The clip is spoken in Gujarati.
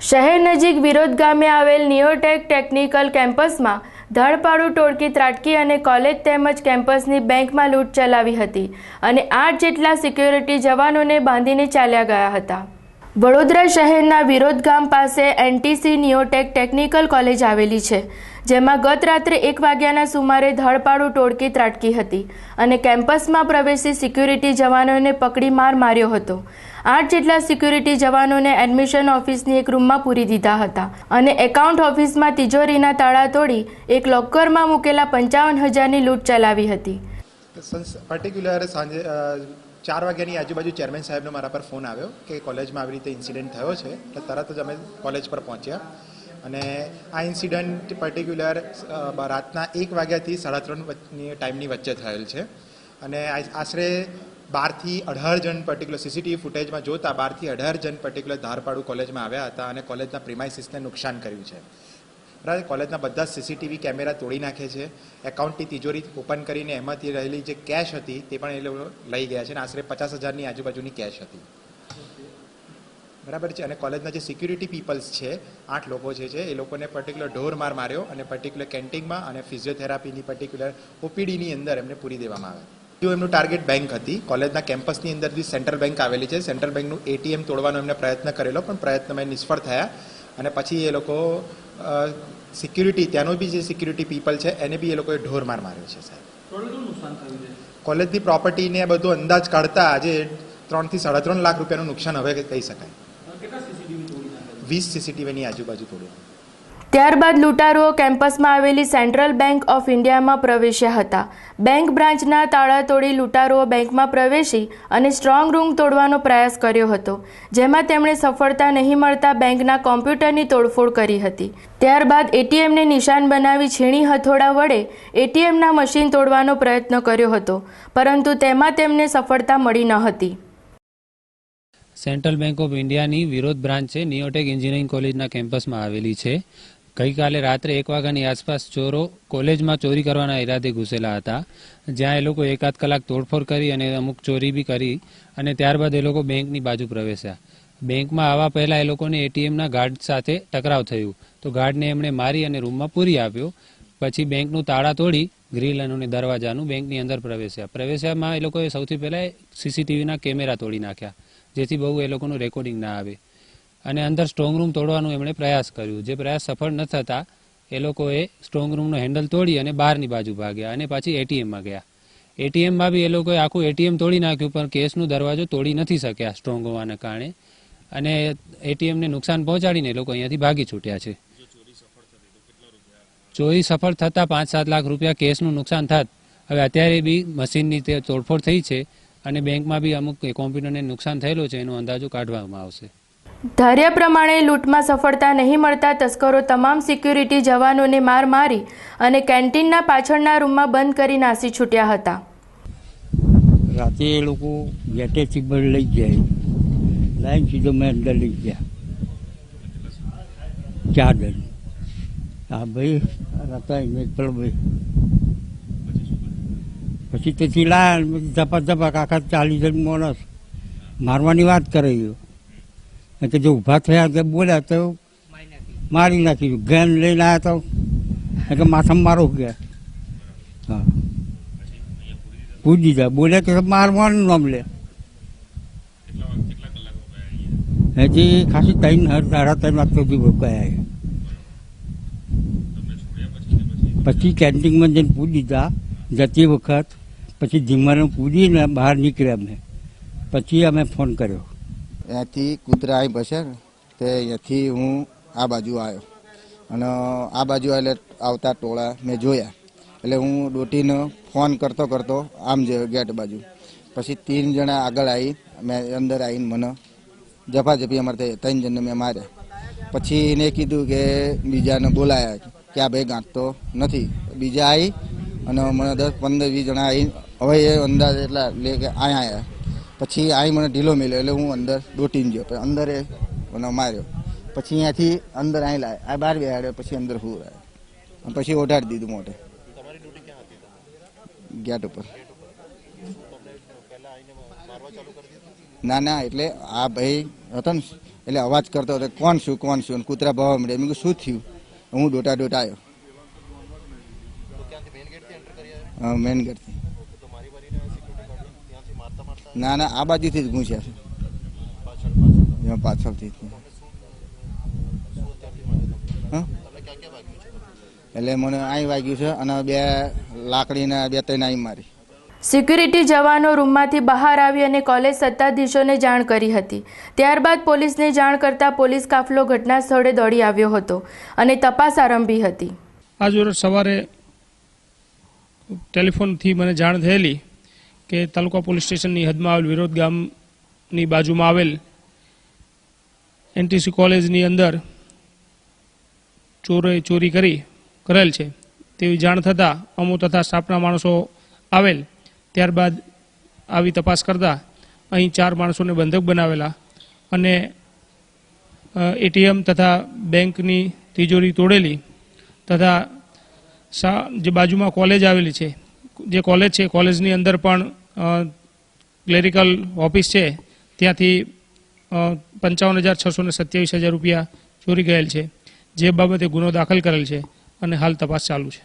શહેર નજીક વિરોધ ગામે આવેલ નિયોટેક ટેકનિકલ કેમ્પસમાં ધરપાડુ ટોળકી ત્રાટકી અને કોલેજ તેમજ કેમ્પસની બેંકમાં લૂંટ ચલાવી હતી અને 8 જેટલા સિક્યુરિટી જવાનોને બાંધીને ચાલ્યા ગયા હતા। વડોદરા શહેરના વિરોધ ગામ પાસે એનટીસી નિયોટેક ટેકનિકલ કોલેજ આવેલી છે, જેમાં ગત રાત્રે 1 વાગ્યાના સુમારે ધરપાડુ ટોળકી ત્રાટકી હતી અને કેમ્પસમાં પ્રવેશી સિક્યુરિટી જવાનોને પકડી માર માર્યો હતો। 8 જેટલા સિક્યુરિટી જવાનોને એડમિશન ઓફિસની એક રૂમમાં પૂરી દીધા હતા અને એકાઉન્ટ ઓફિસમાં તિજોરીના તાળા તોડી એક લોકરમાં મૂકેલા 55,000ની લૂંટ ચલાવી હતી। પર્ટિક્યુલર સાંજે 4 વાગ્યાની આજુબાજુ ચેરમેન સાહેબનો મારા પર ફોન આવ્યો કે કોલેજમાં આવી રીતે ઇન્સિડન્ટ થયો છે, એટલે તરત જ અમે કોલેજ પર પહોંચ્યા અને આ ઇન્સિડન્ટ પર્ટિક્યુલર રાતના 1 વાગ્યાથી 3:30 ટાઈમની વચ્ચે થયેલ છે અને આશરે 12 થી 18 જણ પર્ટિક્યુલર સીસીટીવી ફૂટેજમાં જોતા 12 થી 18 જણ પર્ટિક્યુલર ધારપાડુ કોલેજમાં આવ્યા હતા અને કોલેજના પ્રિમાઇસીસને નુકસાન કર્યું છે। બરાબર, કોલેજના બધા સીસીટીવી કેમેરા તોડી નાખે છે, એકાઉન્ટની તિજોરી ઓપન કરીને એમાંથી રહેલી જે કેશ હતી તે પણ એ લોકો લઈ ગયા છે અને આશરે 50,000ની આજુબાજુની કેશ હતી। બરાબર છે, અને કોલેજના જે સિક્યુરિટી પીપલ્સ છે 8 લોકો છે એ લોકોને પર્ટિક્યુલર ઢોર માર માર્યો અને પર્ટિક્યુલર કેન્ટીનમાં અને ફિઝિયોથેરાપીની પર્ટિક્યુલર ઓપીડીની અંદર એમને પૂરી દેવામાં આવે। જો એમનું ટાર્ગેટ બેંક હતી, કોલેજના કેમ્પસની અંદર જે સેન્ટ્રલ બેંક આવેલી છે, સેન્ટ્રલ બેંકનું એટીએમ તોડવાનો એમને પ્રયત્ન કરેલો, પણ પ્રયત્નમાં નિષ્ફળ થયા અને પછી એ લોકો સિક્યુરિટી ત્યાંનો બી જે સિક્યુરિટી પીપલ છે એને બી એ લોકોએ ઢોર માર માર્યો છે સાહેબ। કોલેજની પ્રોપર્ટીને બધું અંદાજ કાઢતા આજે 3 થી 3.5 લાખ રૂપિયાનું નુકસાન હવે કહી શકાય। 20 સીસીટીવીની આજુબાજુ તોડ્યું। ત્યારબાદ લૂંટારુઓ કેમ્પસમાં આવેલી સેન્ટ્રલ બેંક ઓફ ઇન્ડિયામાં પ્રવેશ્યા હતા। બેંક બ્રાન્ચના તાળા તોડી લૂંટારુઓ બેંકમાં પ્રવેશી અને સ્ટ્રોંગ રૂમ તોડવાનો પ્રયાસ કર્યો હતો, જેમાં તેમણે સફળતા નહીં મળતા બેંકના કોમ્પ્યુટરની તોડફોડ કરી હતી। ત્યારબાદ એટીએમને નિશાન બનાવી છીણી હથોડા વડે એટીએમના મશીન તોડવાનો પ્રયત્ન કર્યો હતો, પરંતુ તેમાં તેમને સફળતા મળી ન હતી। સેન્ટ્રલ બેંક ઓફ ઇન્ડિયાની વિરોધ બ્રાન્ચ છે નિયોટેક એન્જિનિયરિંગ કોલેજના કેમ્પસમાં આવેલી છે। ગઈકાલે રાત્રે 1 વાગ્યાની આસપાસ ચોરો કોલેજમાં ચોરી કરવાના ઈરાદે ઘૂસેલા હતા, જ્યાં એ લોકો 1-8 કલાક તોડફોડ કરી અને અમુક ચોરી બી કરી અને ત્યારબાદ એ લોકો બેંકની બાજુ પ્રવેશ્યા। બેંકમાં આવવા પહેલા એ લોકોને એટીએમના ગાર્ડ સાથે ટકરાવ થયું, તો ગાર્ડને એમણે મારી અને રૂમમાં પૂરી આપ્યો। પછી બેંકનું તાળા તોડી ગ્રીલ અને દરવાજાનું બેંકની અંદર પ્રવેશ્યામાં એ લોકોએ સૌથી પહેલા સીસીટીવીના કેમેરા તોડી નાખ્યા, જેથી બહુ એ લોકોનું રેકોર્ડિંગ ના આવે અને અંદર સ્ટ્રોંગ રૂમ તોડવાનું એમણે પ્રયાસ કર્યો। જે પ્રયાસ સફળ ન થતા એ લોકોએ સ્ટ્રોંગ રૂમનો હેન્ડલ તોડી અને બહારની બાજુ ભાગ્યા અને પછી એટીએમમાં ગયા। એટીએમમાં બી એ લોકોએ આખું એટીએમ તોડી નાખ્યું, પણ કેસનો દરવાજો તોડી નથી શક્યા સ્ટ્રોંગ હોવાના કારણે અને એટીએમને નુકસાન પહોંચાડીને એ લોકો અહીંયાથી ભાગી છૂટ્યા છે। ચોરી સફળ થતાં 5-7 લાખ રૂપિયા કેસનું નુકસાન થાત। હવે અત્યારે બી મશીનની તે તોડફોડ થઈ છે અને બેંકમાં બી અમુક કોમ્પ્યુટરને નુકસાન થયેલો છે, એનો અંદાજો કાઢવામાં આવશે। ધાર્યા પ્રમાણે લૂંટમાં સફળતા નહીં મળતા તસ્કરો તમામ સિક્યુરિટી જવાનોને માર મારી અને કેન્ટીનના પાછળના રૂમમાં બંધ કરી નાસી છૂટ્યા હતા। રાતે એ લોકો ગેટેથી બળ લઈ જાય, લાઈન સીધો મેં અંદર લઈ ગયા 4 જણ। હા ભાઈ રાતા ભાઈ પછી તેથી લાયા ધપાધપા આખા 40 જણ માણસ મારવાની વાત કરે કે જો ઊભા થયા કે બોલ્યા તો મારી નાખ્યું। ગેન લઈને આવ્યા તો કે માથામાં મારો ગયા, હા પૂછી દીધા, બોલ્યા કે મારવાનું નામ લે। હજી ખાસી 3-3.5 વાગ સુધી ગયા। પછી કેન્ટીનમાં જઈને પૂછી દીધા જતી વખત, પછી ધીમાને પૂછીને બહાર નીકળ્યા અમે। પછી અમે ફોન કર્યો, ત્યાંથી કૂતરા આવી બસે તે અહીંયાથી હું આ બાજુ આવ્યો અને આ બાજુ એટલે આવતા ટોળા મેં જોયા, એટલે હું ડોટીને ફોન કરતો આમ જોયો ગેટ બાજુ। પછી 3 જણા આગળ આવી, મેં અંદર આવીને મને જફાજફી અમારે 3 જણને મેં માર્યા। પછી એને કીધું કે બીજાને બોલાયા કે આ ભાઈ ગાંઠતો નથી। બીજા આવી અને મને 10-15-20 જણા આવી, હવે એ અંદાજ એટલા લે કે અહીંયા આવ્યા। પછી અહીં મને ઢીલો મળ્યો એટલે હું અંદર દોટીને ગયો, પછી અંદર એ મને માર્યો। પછી અહીંયાથી અંદર અહીં લાવ્યા, આ બહાર બેહાડ્યો, પછી અંદર હું આવ્યો, પછી ઓઢાડી દીધું મોઢે ગેટ ઉપર। ના એટલે આ ભાઈ હતો ને એટલે અવાજ કરતો હતો કોણ છું અને કૂતરા ભાવવા મળે. મેં કીધું શું થયું? હું ડોટા આવ્યો મેન ગેટથી. ના આ બાજુથી જ ઘૂસ્યા છે પાછળથી. એટલે મને અહીં વાગ્યું છે અને 2 લાકડીના 2-3 અહીં મારી. સિક્યુરિટી જવાનો રૂમમાંથી બહાર આવી અને કોલેજ સત્તાધીશોને જાણ કરી હતી. ત્યારબાદ પોલીસને જાણ કરતા પોલીસ કાફલો ઘટના સ્થળે દોડી આવ્યો હતો અને તપાસ આરંભી હતી. આજ રોજ સવારે ટેલિફોનથી મને જાણ થયેલી કે તાલુકા પોલીસ સ્ટેશનની હદમાં આવેલ વિરોધ ગામની બાજુમાં આવેલ એનટીસી કોલેજની અંદર ચોરી કરેલ છે તેવી જાણ થતાં અમો તથા સ્ટાફના માણસો આવેલ. ત્યારબાદ આવી તપાસ કરતા અહીં 4 માણસોને બંધક બનાવેલા અને એટીએમ તથા બેંકની તિજોરી તોડેલી તથા જે બાજુમાં કોલેજ આવેલી છે જે કોલેજ છે કોલેજની અંદર પણ ક્લેરિકલ ઓફિસ છે ત્યાંથી 55,627,000 રૂપિયા ચોરી ગયેલ છે, જે બાબતે ગુનો દાખલ કરેલ છે અને હાલ તપાસ ચાલુ છે.